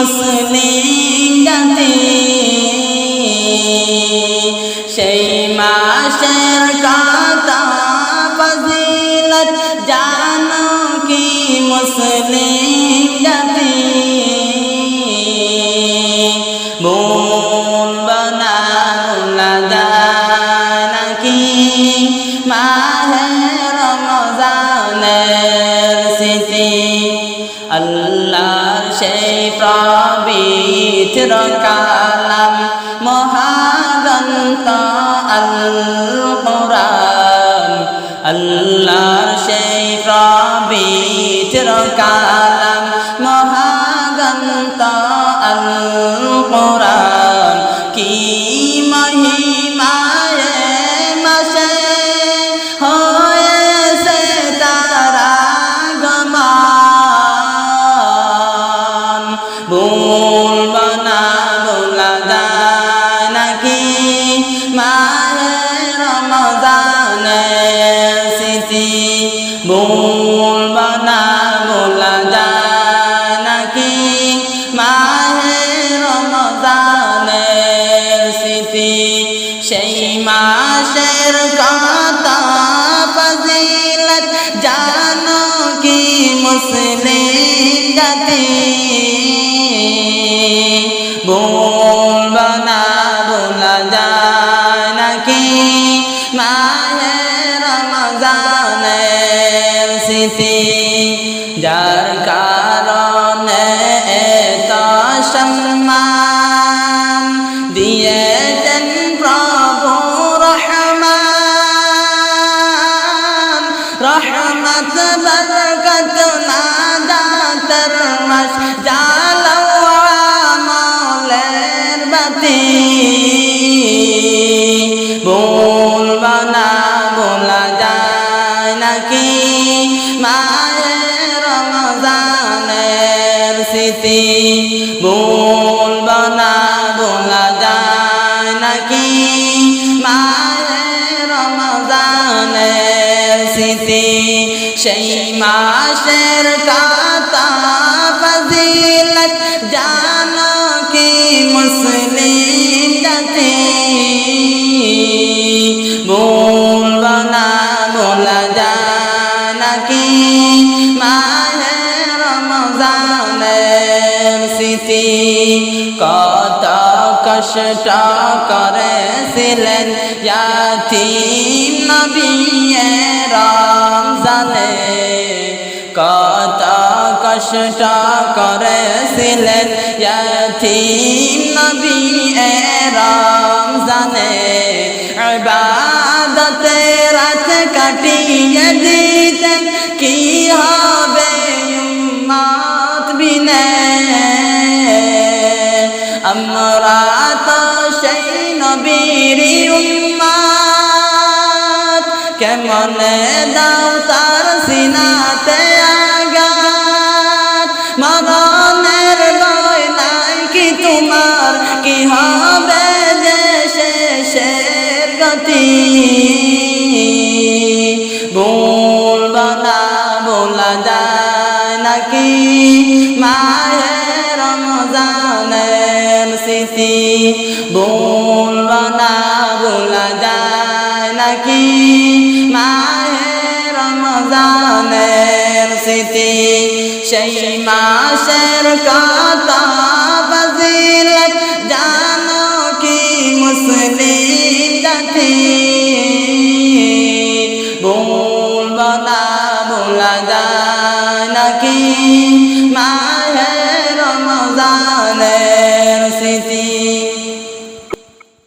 মুসলিম জাতি সেই মাসের কথা ফজিলত জানো কি মুসলিম জাতি মন বানানো যায় নাকি মাহে রমজানের স্মৃতি আল্লাহর সেই পবিত্র কালাম মহাগ্রন্থ আল কোরআন আল্লাহর সেই পবিত্র কালাম মহাগ্রন্থ আল কোরআন কি মহিমায় মাসে হয়েছে তারা গমান ভুলবো না ভোলা যায় নাকি মাহে রমজানের স্মৃতি ভুলবো না ভোলা যায় নাকি মাহে রমজানের স্মৃতি সেই মাসের কথা ফজিলত জানো কি মুসলিম জাতি ভুলবো না ভোলা যায় নাকি মাহে রমজানের স্মৃতি যার কারণে এত সম্মান দিয়েছেন প্রভু রহমান রহমত বরকত নাজাতের মাস জ্বালাও আমলের বাতি ভুলবো না ভোলা যায় নাকি মাহে রমজানের স্মৃতি ভুলবো না ভোলা যায় নাকি মাহে রমজানের স্মৃতি সেই মাসের কথা ফজিলত জানো কি মুসলিম জাতি ভুলবো না ভোলা যায় নাকি মাহে রমজানের স্মৃতি কত কষ্ট করেছিলেন ইয়াতীম নবী রমজানে কত কষ্ট করেছিলেন ইয়াতীম নবী রমজানে ইবাদতে রাত কাটিয়ে দিতেন কি হবে উম্মত বিনে আমরা তো সেই নবীর উম্মত কেমনে দাও তার সিনাতে আঘাত মরণের ভয় নাই কি তোমার কি হবে যে শেষের গতি ভুলবো না ভোলা যায় নাকি মাহে রমজানের স্মৃতি ভুলবো না ভোলা যায় নাকি মাহে রমজানের স্মৃতি সেই মাসের কথা ফজিলত জানো কি মুসলিম জাতি ভুলবো না ভোলা যায় নাকি